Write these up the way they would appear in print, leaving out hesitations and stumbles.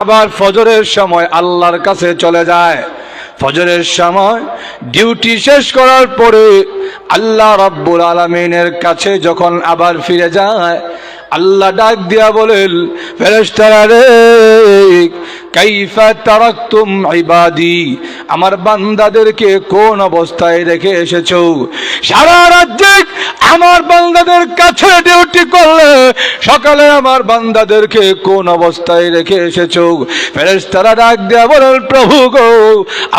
আবার ফজরের সময় আল্লাহর কাছে চলে যায়। ফজরের সময় ডিউটি শেষ করার পরে আল্লাহ রাব্বুল আলামিনের কাছে যখন আবার ফিরে যায়, আল্লাহ ডাক দিয়া বলেন, ফেরেশতারা রে, কাইফা তারাকতুম ইবাদি, আমার বান্দাদেরকে কোন অবস্থায় রেখে এসেছো? সারা রাজ্যে আমার বান্দাদের কাছে ডিউটি করলে সকালে আমার বান্দাদেরকে কোন অবস্থায় রেখে এসেছো? ফেরেশতারা ডাক দিয়া বলেন, প্রভু গো,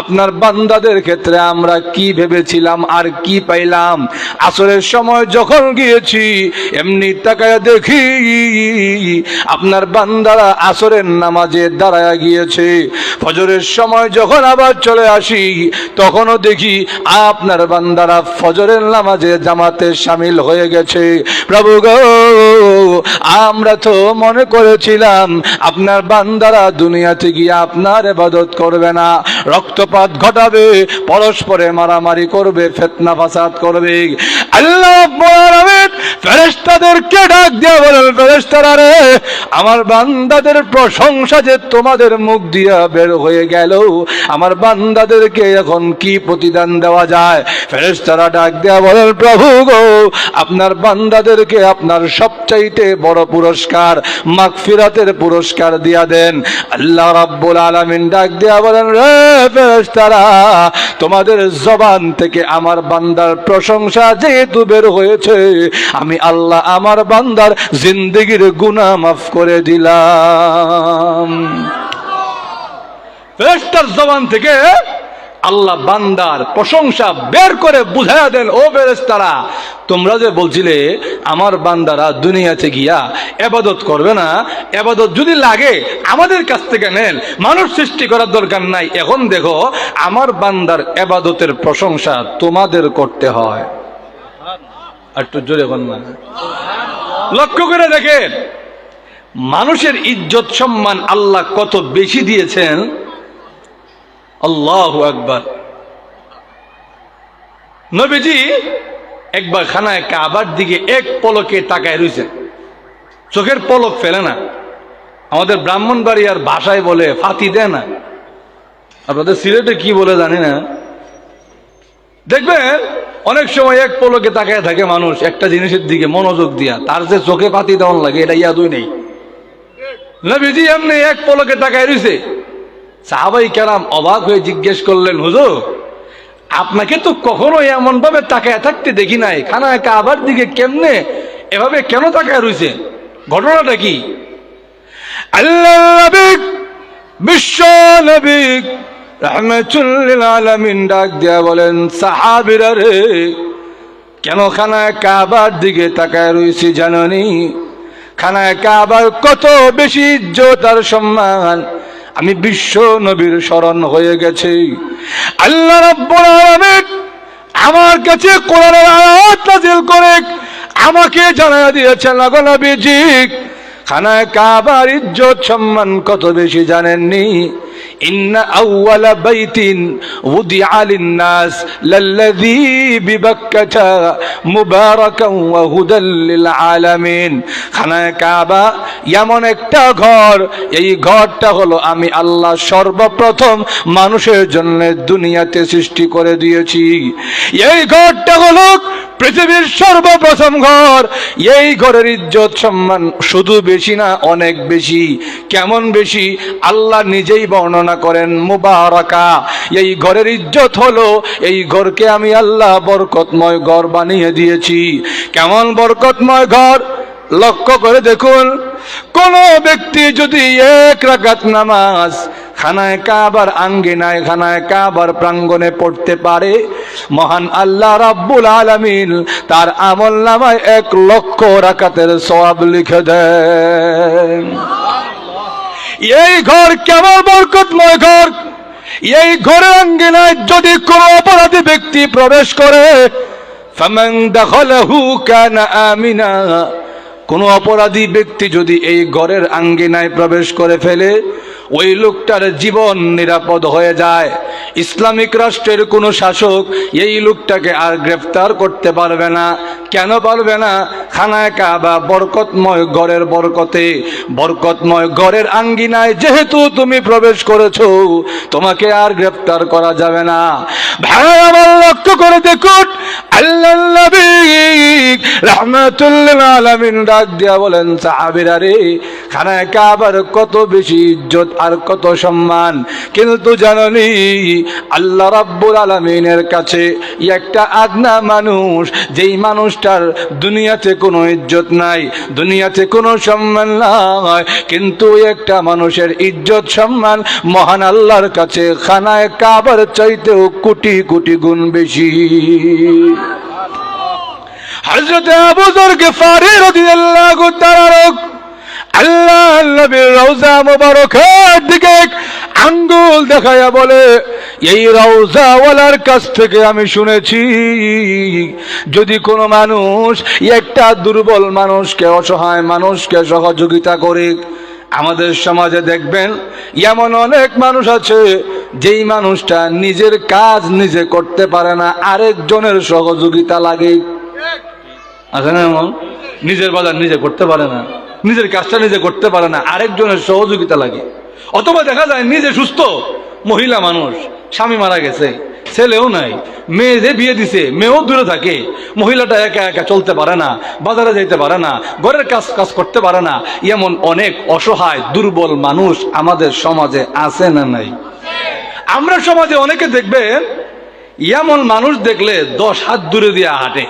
আপনার বান্দাদের ক্ষেত্রে আমরা কি ভেবেছিলাম আর কি পাইলাম? আসরের সময় যখন গিয়েছি এমনি তাকায় দেখি আপনার বান্দারা আসরের নামাজে দাঁড়ায় গিয়েছে। ফজরের সময় যখন আবার চলে আসি তখনও দেখি আপনার বান্দারা ফজরের নামাজে জামাতে শামিল হয়ে গেছে। প্রভু গো, আমরা তো মনে করেছিলাম আপনার বান্দারা দুনিয়াতে গিয়ে আপনার ইবাদত করবে না, রক্তপাত ঘটাবে, পরস্পরে মারামারি করবে, ফিতনা ফাসাদ করবে। আল্লাহ ফেরেশতাদেরকে ডাক দিয়ে বলেন, ফেরেশতারা রে, আমার বান্দাদের প্রশংসা যে তোমাদের মুখ দিয়া বের হয়ে গেল, আমার বান্দাদেরকে এখন কি প্রতিদান দেওয়া যায়? ফেরেশতারা ডাক দিয়া বলেন, প্রভু গো, আপনার বান্দাদেরকে আপনার সবচাইতে বড় পুরস্কার মাগফিরাতের পুরস্কার দিয়া দেন। আল্লাহ রাব্বুল আলামিন ডাক দিয়া বলেন, রে ফেরেশতারা, তোমাদের জবান থেকে আমার বান্দার প্রশংসা যেহেতু বের হয়েছে, আমি আল্লাহ আমার বান্দার জিন্দেগির গুনাহ মাফ করে দিলাম। ফেরেশতার জবান থেকে আল্লাহ বান্দার প্রশংসা বের করে বুঝাইয়া দেন, ও ফেরেশতারা, তোমরা যে বলছিলে আমার বান্দারা দুনিয়াতে গিয়া ইবাদত করবে না, ইবাদত যদি লাগে আমাদের কাছ থেকে নেন, মানুষ সৃষ্টি করার দরকার নাই। এখন দেখো আমার বান্দার ইবাদতের প্রশংসা তোমাদের করতে হয়। আর একটু জোরে বল না। লক্ষ্য করে দেখেন মানুষের ইজ্জত সম্মান আল্লাহ কত বেশি দিয়েছেন। আল্লাহু আকবার। নবীজি একবার খানায় কাবার দিকে এক পলকে তাকায় রইছেন, চোখের পলক ফেলে না। আমাদের ব্রাহ্মণবাড়িয়ার ভাষায় বলে ফাতি দেয় না, আপনাদের সিলেটে কি বলে জানি না। দেখবেন অনেক সময় এক পলকে তাকায় থাকে মানুষ একটা জিনিসের দিকে মনোযোগ দিয়া, তার যে চোখে পাতি দেওয়ান লাগে এটা ইয়াদই নেই। নবীজি এমনি এক পলকে তাকায় রইছে। সাহাবাই কেরাম অবাক হয়ে জিজ্ঞেস করলেন, হুজুর, আপনাকে তো কখনো এমন ভাবে তাকায় থাকতে দেখি নাই, খানায় কাবার দিকে কেমনে এভাবে কেন তাকায় রইছে, ঘটনাটা কি? আল্লাহ নবী, বিশ্ব নবী রাহমাতুল লিল আলামিন ডাক দিয়া বলেন, সাহাবীরা রে, কেন খানায় কাবার দিকে তাকায় রইছি জাননি? খানায় কাবার কত বেশি ইজ্জত আর সম্মান আমি বিশ্ব নবীর স্মরণ হয়ে গেছে। আল্লাহ রাব্বুল আলামিন আমার কাছে কোরআনের আয়াত নাযিল করে আমাকে জানায়া দিয়েছেন, আগো নবীজি, খানায় কাবার ইজ্জত সম্মান কত বেশি জানেননি? ইন্না আউওয়ালা বাইতিন উদিআ লিন-নাস লাল্লাযী বিবাক্কাতা মুবারাকান ওয়া হুদাল লিল আলামিন। খানায় কাবা এমন একটা ঘর, এই ঘরটা হলো আমি আল্লাহ সর্বপ্রথম মানুষের জন্য দুনিয়াতে সৃষ্টি করে দিয়েছি। এই ঘরটা হলো পৃথিবীর সর্বপ্রথম ঘর। এই ঘরের ইজ্জত সম্মান শুধু বেশি না, অনেক বেশি। কেমন বেশি? আল্লাহ নিজেই বর্ণনা করেন, মুবারাকা। এই ঘরের ইজ্জত হলো, এই ঘরকে আমি আল্লাহ বরকতময় ঘর বানিয়ে দিয়েছি। কেমন বরকতময় ঘর? লক্ষ্য করে দেখুন, কোন ব্যক্তি যদি এক রাকাত নামাজ খানায় কাবার আঙ্গিনায়, খানায় কাবার প্রাঙ্গণে পড়তে পারে, মহান আল্লাহ রাব্বুল আলামিন তার আমলনামায় 1,00,000 রাকাতের সওয়াব লিখে দেন। এই ঘর কেমন বরকতময় ঘর! এই ঘরের আঙ্গিনায় যদি কোনো অপরাধী ব্যক্তি প্রবেশ করে, ফামান দাখালাহু কানা আমিনা, কোন অপরাধী ব্যক্তি যদি এই ঘরের আঙ্গিনায় প্রবেশ করে ফেলে, ওই লোকটার জীবন নিরাপদ হয়ে যায়। ইসলামিক রাষ্ট্রের কোনো শাসক এই লোকটাকে আর গ্রেফতার করতে পারবে না। কেন পারবে না? খানায় কাবা বরকতময় ঘরের বরকতে, বরকতময় ঘরের আঙ্গিনায় যেহেতু তুমি প্রবেশ করেছো, তোমাকে আর গ্রেফতার করা যাবে না। ভাই আমার লক্ষ্য করে দেখুন, আল্লাহর নবী রাহমাতুল লিল আলামিন ডাক দিয়া বলেন, সাহাবীরা রে, খানায় কাবার কত বেশি ইজ্জত আর কত সম্মান, কিন্তু জানোনি আল্লাহ রাব্বুল আলামিনের কাছে একটা আদনা মানুষ, যেই মানুষটার দুনিয়াতে কোনো ইজ্জত নাই, দুনিয়াতে কোনো সম্মান নাই, কিন্তু একটা মানুষের ইজ্জত সম্মান মহান আল্লাহর কাছে খানায় কাবার চাইতেও কোটি কোটি গুণ বেশি। হযরত আবু যর গিফারি রাদিয়াল্লাহু তাআলা আল্লাহর নবীর রওজা মুবারকের দিকে আঙ্গুল দেখায়া বলে, এই রওজাওয়ালার কাছ থেকে আমি শুনেছি, যদি কোনো মানুষ একটা দুর্বল মানুষকে, অসহায় মানুষকে সহযোগিতা করে, আমাদের সমাজে দেখবেন এমন অনেক মানুষ আছে যেই মানুষটা নিজের কাজ নিজে করতে পারে না, আরেকজনের সহযোগিতা লাগে। আছে না এমন? নিজের বাজার নিজে করতে পারে না, নিজের কাজটা নিজে করতে পারে না, আরেকজনের সহযোগিতা লাগে। অথবা দেখা যায় নিজে সুস্থ মহিলা মানুষ, স্বামী মারা গেছে, ছেলেও নাই, মেয়ে যে বিয়ে দিছে মেয়েও দূরে থাকে, মহিলাটা একা একা চলতে পারে না, বাজারে যেতে পারে না, ঘরের কাজ করতে পারে না। এমন অনেক অসহায় দুর্বল মানুষ আমাদের সমাজে আছে না নাই? আমরা সমাজে অনেকে দেখবেন এমন মানুষ দেখলে 10 হাত দূরে দিয়ে হাঁটে,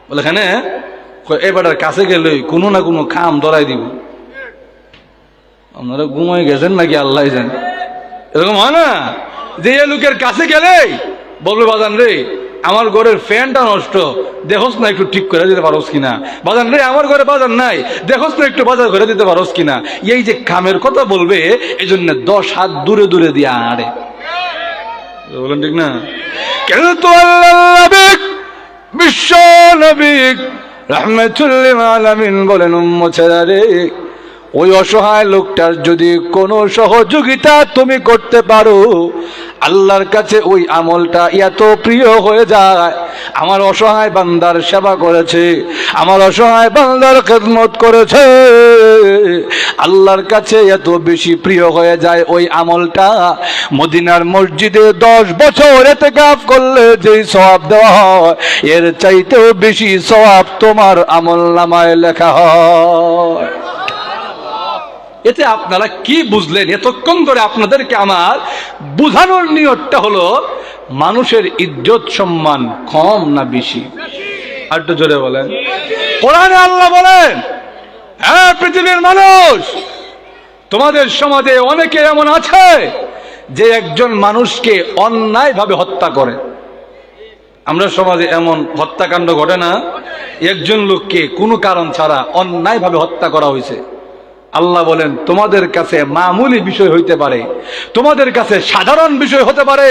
বলে এখানে এবারের কাছে গেলে কোনো না কোনো খাম ধরাই দিব। আপনারা ঘুমাই গেছেন নাকি আল্লাহ জানে? এরকম হয় না যে এই লোকের কাছে গেলে বলবে, বাজান রে আমার ঘরের ফ্যানটা নষ্ট, দেখোস না একটু ঠিক করে দিতে পারোস কিনা, বাজান রে আমার ঘরে বাজার নাই, দেখোস না একটু বাজার করে দিতে পারোস কিনা। এই যে খামের কথা বলবে, এই জন্য 10 হাত দূরে দূরে দিয়ে আড়ে। বলেন ঠিক না? কেন তো আল্লাহ নবী, বিশ্ব নবী রাহমাতুল লিল আলামিন বলেন, উম্মতেরা রে, ওই অসহায় লোকটার যদি কোনো সহযোগিতা তুমি করতে পারো, আল্লাহর কাছে ওই আমলটা এত প্রিয় হয়ে যায়। আমার অসহায় বান্দার সেবা করেছে, আমার অসহায় বান্দার খেদমত করেছে, আল্লাহর কাছে এত বেশি প্রিয় হয়ে যায় ওই আমলটা, মদিনার মসজিদে 10 বছর ইতিকাফ করলে যেই সওয়াব দেওয়া হয়, এর চাইতেও বেশি সওয়াব তোমার আমলনামায় লেখা হয়। এতে আপনারা কি বুঝলেন? এতক্ষণ ধরে আপনাদেরকে আমার বুঝানোর নিয়তটা হলো, মানুষের ইজ্জত সম্মান কম না বেশি? আর একটু জোরে বলেন। কোরআনে আল্লাহ বলেন, হ্যাঁ পৃথিবীর মানুষ, তোমাদের সমাজে অনেকে এমন আছে যে একজন মানুষকে অন্যায়ভাবে হত্যা করে। আমরা সমাজে এমন হত্যাকাণ্ড ঘটে না? একজন লোককে কোনো কারণ ছাড়া অন্যায়ভাবে হত্যা করা হয়েছে। আল্লাহ বলেন, তোমাদের কাছে মামুলি বিষয় হইতে পারে, তোমাদের কাছে সাধারণ বিষয় হতে পারে,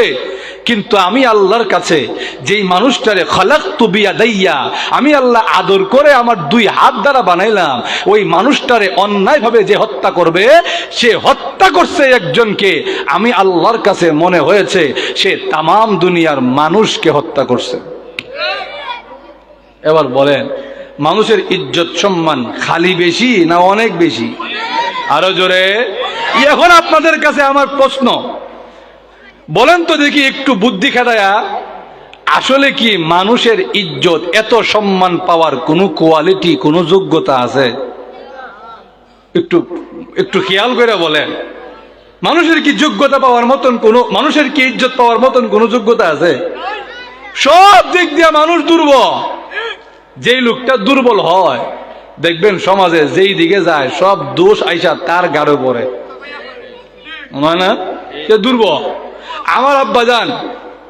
কিন্তু আমি আল্লাহর কাছে যেই মানুষটারে খালাকতু বিয়াদাইয়া, আমি আল্লাহ আদর করে আমার 2 হাত দ্বারা বানাইলাম, ওই মানুষটারে অন্যায়ভাবে যে হত্যা করবে, সে হত্যা করছে একজনকে, আমি আল্লাহর কাছে মনে হয়েছে সে তামাম দুনিয়ার মানুষকে হত্যা করছে। এবার বলেন, মানুষের ইজ্জত সম্মান খালি বেশি না অনেক বেশি? আরো জোরে। এখন আপনাদের কাছে আমার প্রশ্ন, বলেন তো দেখি একটু বুদ্ধি খাটায়া, আসলে কি মানুষের ইজ্জত এত সম্মান পাওয়ার কোনো কোয়ালিটি, কোনো যোগ্যতা আছে? একটু একটু খেয়াল করে বলেন, মানুষের কি যোগ্যতা পাওয়ার মতন কোনো, মানুষের কি ইজ্জত পাওয়ার মতন কোনো যোগ্যতা আছে? সব দিক দিয়ে মানুষ দুর্বল। যেই লোকটা দুর্বল হয়, দেখবেন সমাজে যেই দিকে যায় সব দোষ আইসা তার গাড়ে পড়ে, না? সে দুর্বল। আমার আব্বাজান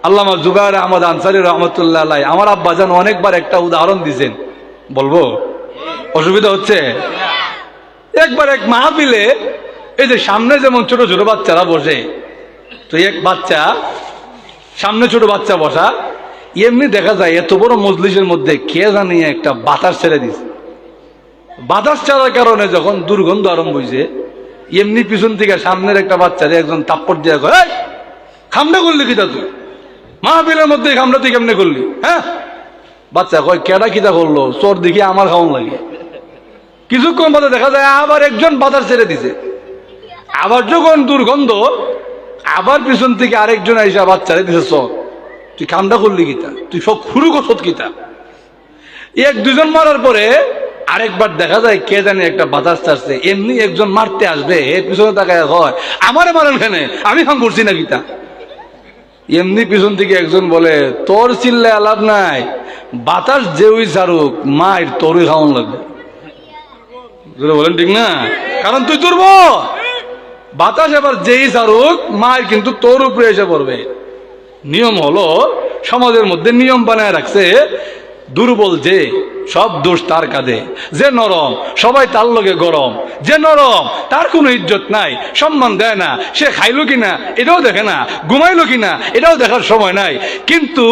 আল্লামা জুবায়ের আহমদ আনসারী রহমতুল্লাহ আলাইহ, আমার আব্বাজান অনেকবার একটা উদাহরণ দিয়েছেন, বলবো? অসুবিধা হচ্ছে? একবার এক মাহফিলে, এই যে সামনে যেমন ছোট ছোট বাচ্চারা বসে, তো এক বাচ্চা সামনে, ছোট বাচ্চা বসা, এমনি দেখা যায় এত বড় মজলিসের মধ্যে কে জানি একটা বাতাস ছেড়ে দিছে। বাতাস ছাড়ার কারণে যখন দুর্গন্ধ আরম্ভ হয়েছে, এমনি পিছন থেকে সামনের একটা বাচ্চারে একজন তাপ্পড় দিয়া কয়, খামটা করলি কিতা তুই, মাহফিলের মধ্যে খামটা তুই কেমনে করলি? হ্যাঁ, বাচ্চা কয় কেডা কিতা করলো, চোর দেখি আমার খাওয়ান লাগে। কিছুক্ষণ বাদে দেখা যায় আবার একজন বাজার ছেড়ে দিছে, আবার যখন দুর্গন্ধ, আবার পিছন থেকে আরেকজন আইসা বাচ্চারে দিছে চোর, তুই খামটা করলি কিতা, তুই সব খুরু কসত কিতা। এক দুজন মারার পরে আরেকবার দেখা যায় কে জানে একটা বাতাস ছাড়ছে, এমনি একজন মারতে আসবে, এর পিছনে তাকায় হয় আমারে মারেন কেন, আমি খাম করছি না কিতা। এমনি পিছন থেকে একজন বলে, তোর চিল্লায় লাভ নাই, বাতাস যে ওই ছাড়ুক মায়ের তোরই খাওয়ান লাগবে। বলেন ঠিক না? কারণ তুই দুর্বল, বাতাস এবার যেই ছাড়ুক মায়ের কিন্তু তোর উপরে এসে পড়বে। নিয়ম হলো, সমাজের মধ্যে নিয়ম বানায় রাখছে, দুর্বল যে সব দোষ তার কাঁধে, যে নরম সবাই তার লগে গরম, যে নরম তার কোনো ইজ্জত নাই, সম্মান দেয় না, সে খাইলো কিনা এটাও দেখে না, ঘুমাইলো কিনা এটাও দেখার সময় নাই। কিন্তু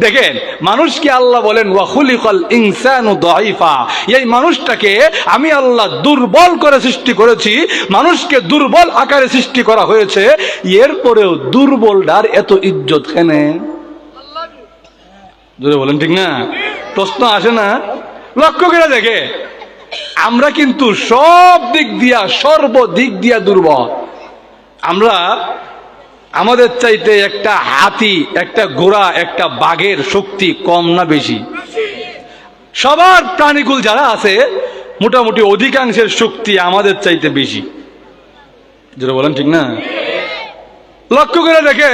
দেখেন মানুষকে আল্লাহ বলেন ওয়া খুলিকাল ইনসানু দাঈফা, এই মানুষটাকে আমি আল্লাহ দুর্বল করে সৃষ্টি করেছি, মানুষকে দুর্বল আকারে সৃষ্টি করা হয়েছে, এরপরেও দুর্বলটার এত ইজ্জত কেনে? জোরে বলেন ঠিক না? প্রশ্ন আসে না? লক্ষ্য করে দেখে আমরা কিন্তু সব দিক দিয়া, সর্বদিক দিয়া দুর্বল। আমরা আমাদের চাইতে একটা হাতি, একটা ঘোড়া, একটা বাঘের শক্তি কম না বেশি? সবার প্রাণীকুল যারা আছে মোটামুটি অধিকাংশের শক্তি আমাদের চাইতে বেশি। যেটা বলেন ঠিক না? লক্ষ্য করে দেখে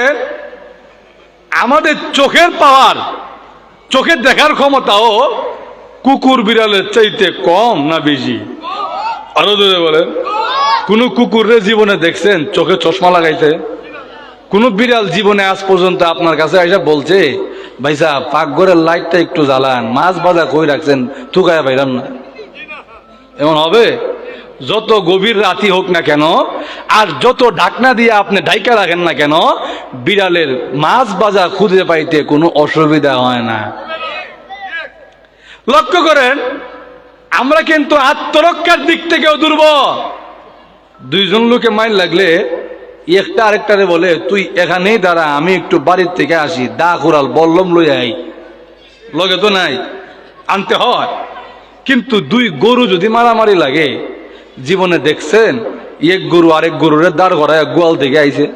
আমাদের চোখের পাওয়ার, চোখের দেখার ক্ষমতাও কুকুর বিড়ালের চাইতে কম না বেশি? আরো জোরে বলেন। কোন কুকুরের জীবনে দেখছেন চোখে চশমা লাগাইতে? কোন বিড়াল জীবনে আজ পর্যন্ত আপনার কাছে এসে বলছে ভাই সাহেব পাকঘরের লাইটটা একটু জ্বালান, মাছ ভাজা কই রাখছেন থুকায় পাইলাম না? এমন হবে? যত গভীর রাতি হোক না কেন আর যত ঢাকনা দিয়ে আপনি ঢাইকা রাখেন না কেন, বিড়ালের মাছ ভাজা খুঁজে পাইতে কোনো অসুবিধা হয় না। লক্ষ্য করেন আমরা কিন্তু আত্মরক্ষার দিক থেকেও দুর্বল। দুইজন লোকে মাইল লাগলে একটা আরেকটারে বলে তুই এখানেই দাঁড়া, আমি একটু বাড়ির থেকে আসি, দা কুড়াল বল্লম লই আই, লগে তো নাই, আনতে হয়। কিন্তু দুই গরু যদি মারামারি লাগে, জীবনে দেখছেন এক গরু আরেক গরুরে দাঁড় করায় গোয়াল থেকে আইছে?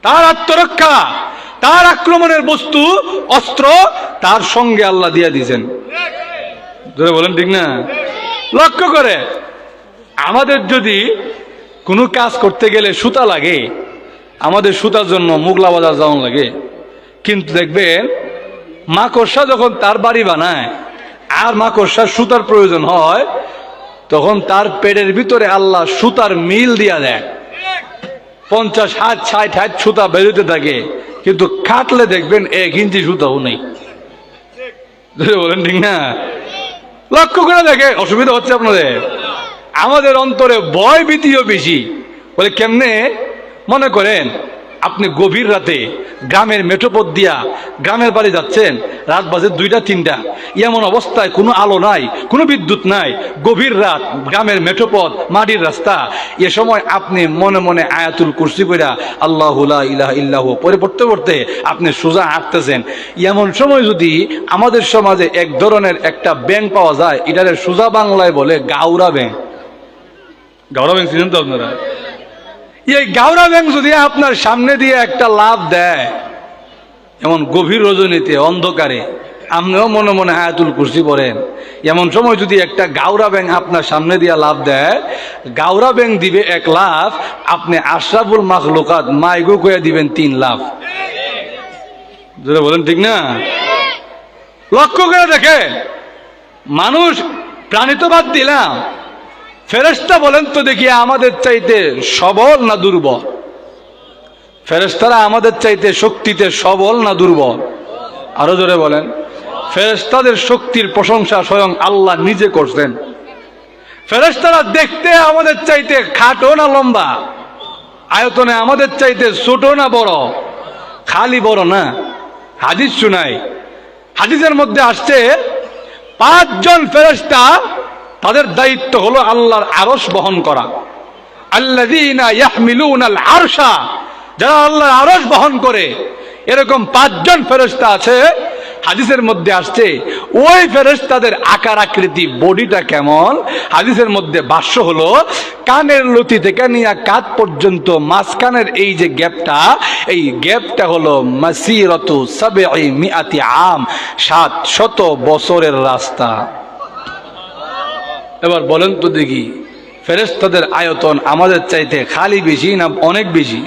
তার আত্মরক্ষা, তার আক্রমণের বস্তু অস্ত্র তার সঙ্গে আল্লাহ দিয়ে দিয়েছেন। বলেন ঠিক না? লক্ষ্য করে আমাদের যদি কোনো কাজ করতে গেলে সুতা লাগে, আমাদের সুতার জন্য মুগলা বাজার যাওয়ান লাগে। কিন্তু দেখবেন মাকড়সা যখন তার বাড়ি বানায় আর মাকড়সার সুতার প্রয়োজন হয়, তখন তার পেটের ভিতরে আল্লাহ সুতার মিল দিয়া দেয়। 50, 60, 60 সুতা বেরোতে থাকে, কিন্তু কাটলে দেখবেন 1 ইঞ্চি সুতাও নেই। বলেন ঠিক না? লক্ষ্য করে দেখে অসুবিধা হচ্ছে আপনাদের। আমাদের অন্তরে ভয় ভীতিও বেশি। বলে কেমনে? মনে করেন আপনি গভীর রাতে গ্রামের মেঠোপথ দিয়া গ্রামের বাড়ি যাচ্ছেন, রাত বাজে 2টা 3টা, এমন অবস্থায় কোনো আলো নাই, কোনো বিদ্যুৎ নাই, গভীর রাত, গ্রামের মেঠোপথ, মাটির রাস্তা। এ সময় আপনি মনে মনে আয়াতুল কুরসি পড়া আল্লাহু লা ইলাহা ইল্লাহু পড়ে পড়তে পড়তে আপনি সোজা হাঁটতেছেন। এমন সময় যদি আমাদের সমাজে এক ধরনের একটা ব্যাঙ পাওয়া যায়, এটারে সোজা বাংলায় বলে গাউরা ব্যাঙ। গাউরা ব্যাঙ চিনেন তো আপনারা? এই গাউরা ব্যাঙ যদি আপনার সামনে দিয়ে একটা লাফ দেয়, এমন গভীর রজনীতে অন্ধকারে, আপনিও মনে মনে আয়াতুল কুরসি পড়েন, এমন সময় যদি একটা গাউরা ব্যাঙ আপনার সামনে দিয়ে লাফ দেয়, গাউরা ব্যাঙ দিবে 1 লাফ, আপনি আশরাফুল মাখলুকাত মাইগো কয়ে দিবেন 3 লাফ। যেটা বলেন ঠিক না? লক্ষ্য করে দেখে মানুষ, প্রাণী তো বাদ দিলাম, ফেরেশতা বলেন তো দেখি আমাদের চাইতে সবল না দুর্বল? ফেরেশতারা আমাদের চাইতে শক্তিতে সবল না দুর্বল? আরো জোরে বলেন। ফেরেশতাদের শক্তির প্রশংসা স্বয়ং আল্লাহ নিজে করছেন। ফেরেশতারা দেখতে আমাদের চাইতে খাটো না লম্বা? আয়তনে আমাদের চাইতে ছোট না বড়? খালি বড় না। হাদিস শুনাই, হাদিসের মধ্যে আসছে 5 জন ফেরেশতা, তাদের দায়িত্ব হলো আল্লাহর আরশ বহন করা। আল্লাযীনা ইয়াহমিলুনাল আরশা, যারা আল্লাহর আরশ বহন করে, এরকম 5 জন ফেরেশতা আছে। হাদিসের মধ্যে আসছে ওই ফেরেশতাদের আকার আকৃতি, বডিটা কেমন, হাদিসের মধ্যে ভাষ্য হলো কানের লতি থেকে নিয়ে কাঁধ পর্যন্ত মাঝখানের এই যে গ্যাপটা, এই গ্যাপটা হলো মাসিরাতু 700 আম, 700 বছরের রাস্তা। এবার বলেন তো দেখি, ফেরেশতাদের আয়তন আমাদের চাইতে খালি বেশি না অনেক বেশি?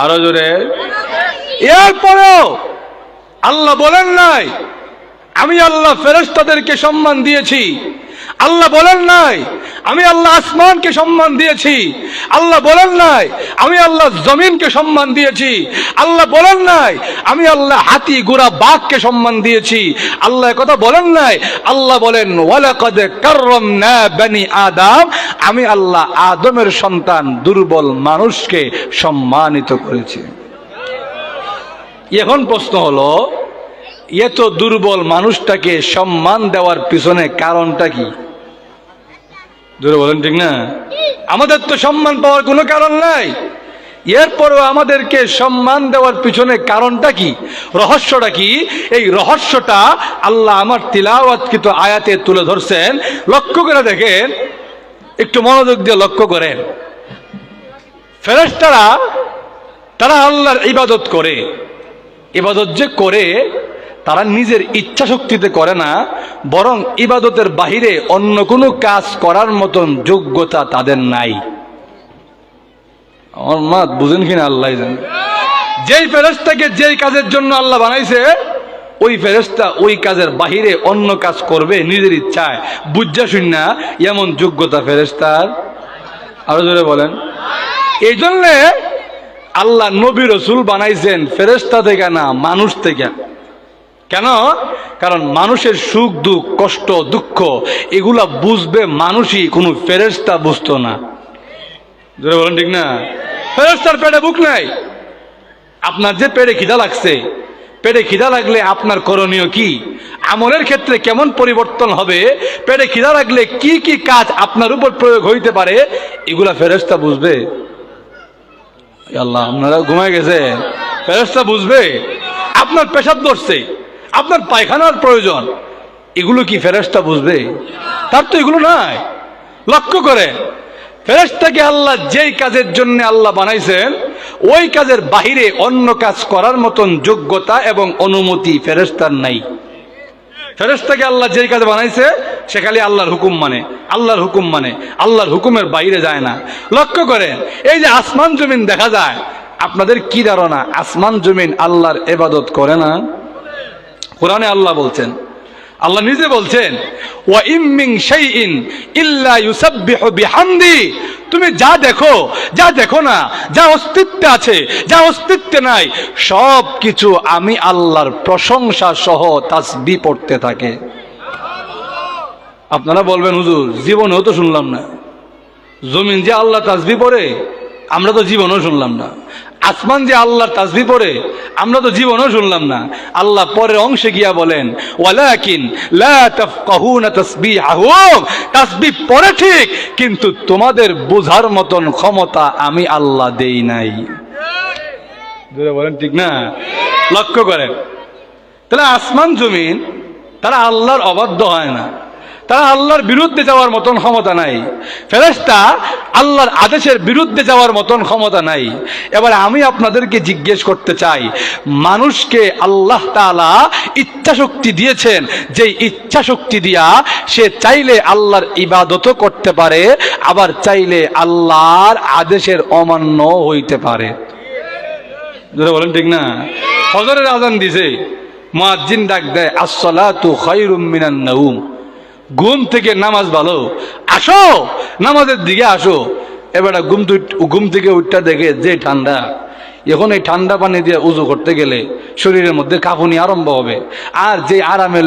আরো জোরে। এরপরেও আল্লাহ বলেন নাই আমি আল্লাহ ফেরেশতাদেরকে সম্মান দিয়েছি, আল্লাহ বলেন নাই আমি আল্লাহ আসমানকে সম্মান দিয়েছি, আল্লাহ বলেন নাই আমি আল্লাহ জমিনকে সম্মান দিয়েছি, আল্লাহ বলেন নাই আমি আল্লাহ হাতি ঘোড়া বাঘকে সম্মান দিয়েছি, আল্লাহ কথা বলেন নাই। আল্লাহ বলেন ওয়ালাকাদ কাররামনা বনি আদম, আমি আল্লাহ আদমের সন্তান দুর্বল মানুষকে সম্মানিত করেছি। এখন প্রশ্ন হলো, এত দুর্বল মানুষটাকে সম্মান দেওয়ার পিছনে কারণটা কি? জোরে বলেন, ঠিক না? আমাদের তো সম্মান পাওয়ার কোনো কারণ নাই, এরপরও আমাদেরকে সম্মান দেওয়ার পিছনে কারণটা কি, রহস্যটা কি? এই রহস্যটা আল্লাহ আমার তিলাওয়াতকৃত আয়াতে তুলে ধরছেন। লক্ষ্য করে দেখেন, একটু মনোযোগ দিয়ে লক্ষ্য করেন। ফেরেশতারা তারা আল্লাহর ইবাদত করে, ইবাদত যে করে তারা নিজের ইচ্ছা শক্তিতে করে না, বরং ইবাদতের বাহিরে অন্য কোনো কাজ করার মতন যোগ্যতা তাদের নাই। আমার মা বুঝেন কিনা আল্লাহ জানে। যেই ফেরেশতাকে যেই কাজের জন্য আল্লাহ বানাইছে, ওই ফেরেশতা ওই কাজের বাহিরে অন্য কাজ করবে নিজের ইচ্ছায়, বুঝা শুননা, এমন যোগ্যতা ফেরেশতার। আরো জোরে বলেন। এই জন্যে আল্লাহ নবী রসুল বানাইছেন ফেরেশতা থেকে না, মানুষ থেকে। কেন? কারণ মানুষের সুখ দুঃখ, কষ্ট দুঃখ এগুলা বুঝবে মানুষই, কোনো ফেরেশতা বুঝতো না। জোরে বলেন, ঠিক না? ফেরেশতার পেটে বুক নাই। আপনার যে পেটে খিদা লাগছে, পেটে খিদা লাগলে আপনার করণীয় কি, আমলের ক্ষেত্রে কেমন পরিবর্তন হবে, পেটে খিদা লাগলে কি কি কাজ আপনার উপর প্রয়োগ হইতে পারে, এগুলা ফেরেশতা বুঝবে? আল্লাহ, আপনারা ঘুমায় গেছে, ফেরেশতা বুঝবে? আপনার পেশাব ধরছে, আপনার পায়খানার প্রয়োজন, এগুলো কি ফেরেশতা বুঝবে? তার তো এগুলো নাই। লক্ষ্য করে, ফেরেশতাকে আল্লাহ যেই কাজের জন্য আল্লাহ বানাইছেন, ওই কাজের বাহিরে অন্য কাজ করার মতন যোগ্যতা এবং অনুমতি ফেরেশতার নাই। ফেরেশতাকে আল্লাহ যেই কাজে বানাইছে সে খালি আল্লাহর হুকুম মানে, আল্লাহর হুকুম মানে, আল্লাহর হুকুমের বাইরে যায় না। লক্ষ্য করেন, এই যে আসমান জমিন দেখা যায়, আপনাদের কি ধারণা আসমান জমিন আল্লাহর ইবাদত করে না? কোরআনে আল্লাহ বলছেন, আল্লাহ নিজে বলছেন ওয়া ইম মিন শাইইন ইল্লা ইউসাব্বিহু বিহামদি। তুমি যা দেখো, যা দেখো না, যা অস্তিত্বে আছে, যা অস্তিত্বে নাই, সব কিছু আমি আল্লাহর প্রশংসা সহ তাসবিহ পড়তে থাকে। আপনারা বলবেন হুজুর জীবনেও তো শুনলাম না, জমিন যে আল্লাহ তাসবিহ পড়ে আমরা তো জীবনেও শুনলাম না, আসমান যে আল্লাহর তাসবিহ পড়ে আমরা তো জীবনেও শুনলাম না। আল্লাহ পরের অংশে গিয়া বলেন ওয়ালাকিন লা তাফকাহুনা তাসবিহাহুম, তাসবিহ পড়ে ঠিক, কিন্তু তোমাদের বোঝার মতন ক্ষমতা আমি আল্লাহ দেই নাই। জোরে বলেন, ঠিক না? লক্ষ্য করেন, তাহলে আসমান জমিন তারা আল্লাহর অবাধ্য হয় না, তারা আল্লাহর বিরুদ্ধে যাওয়ার মতন ক্ষমতা নাই। ফেরেশতা আল্লাহর আদেশের বিরুদ্ধে যাওয়ার মতন ক্ষমতা নাই। এবার আমি আপনাদেরকে জিজ্ঞেস করতে চাই, মানুষকে আল্লাহ তাআলা ইচ্ছা শক্তি দিয়েছেন, যে ইচ্ছা শক্তি দিয়া সে চাইলে আল্লাহর ইবাদতও করতে পারে, আবার চাইলে আল্লাহর আদেশের অমান্য হইতে পারে। যেটা বলেন, ঠিক না? ফজরের আজান দিছে, মুয়াজ্জিন ডাক দেয় আসসালাতু খায়রুম মিনান নাওম, ঘুম থেকে নামাজ ভালো, আসো নামাজের দিকে আসো। এবার ঘুম থেকে উঠটা দেখে যে ঠান্ডা, এখন এই ঠান্ডা পানি দিয়ে উজু করতে গেলে শরীরের মধ্যে কাঁপুনি আরম্ভ হবে। আর যে আরামের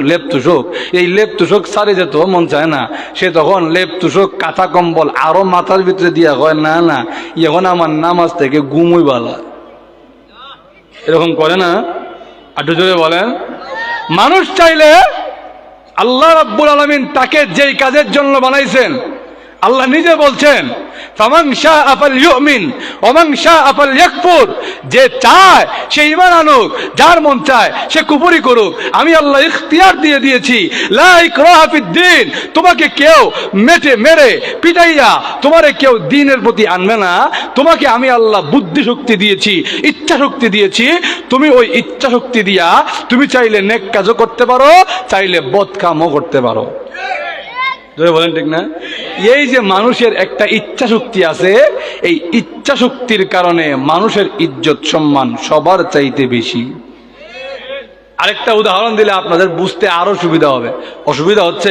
লেপ তুষক, এই লেপ তুষক সারে যেত মন চায় না, সে তখন লেপ তুষক কাঁথা কম্বল আরো মাথার ভিতরে দিয়া হয়, না না এখন আমার নামাজ থেকে ঘুমই বালা, এরকম করে না? আটু জোরে বলেন। মানুষ চাইলে আল্লাহ রাব্বুল আলামিন তাকে যেই কাজের জন্য বানাইছেন, আল্লাহ নিজে বলছেন ফামান শাআ ফালইউমিন ওয়া মান শাআ ফালইয়াকফুর, যে চায় সে ঈমান আনুক, যার মন চায় সে কুফরি করুক। আমি আল্লাহ ইখতিয়ার দিয়ে দিয়েছি, লা ইকরাহা ফিদ্দিন, তোমাকে কেউ মেরে পিটাইয়া তোমারে কেউ দ্বীনের প্রতি আনবে না। তোমাকে আমি আল্লাহ বুদ্ধি শক্তি দিয়েছি, ইচ্ছা শক্তি দিয়েছি, তুমি ওই ইচ্ছা শক্তি দিয়া তুমি চাইলে নেক কাজও করতে পারো, চাইলে বদ কামও করতে পারো। বলেন ঠিক না? এই যে মানুষের একটা ইচ্ছা শক্তি আছে, এই ইচ্ছা শক্তির কারণে মানুষের ইজ্জত সম্মান সবার চাইতে বেশি। আরেকটা উদাহরণ দিলে আপনাদের বুঝতে আরো সুবিধা হবে। অসুবিধা হচ্ছে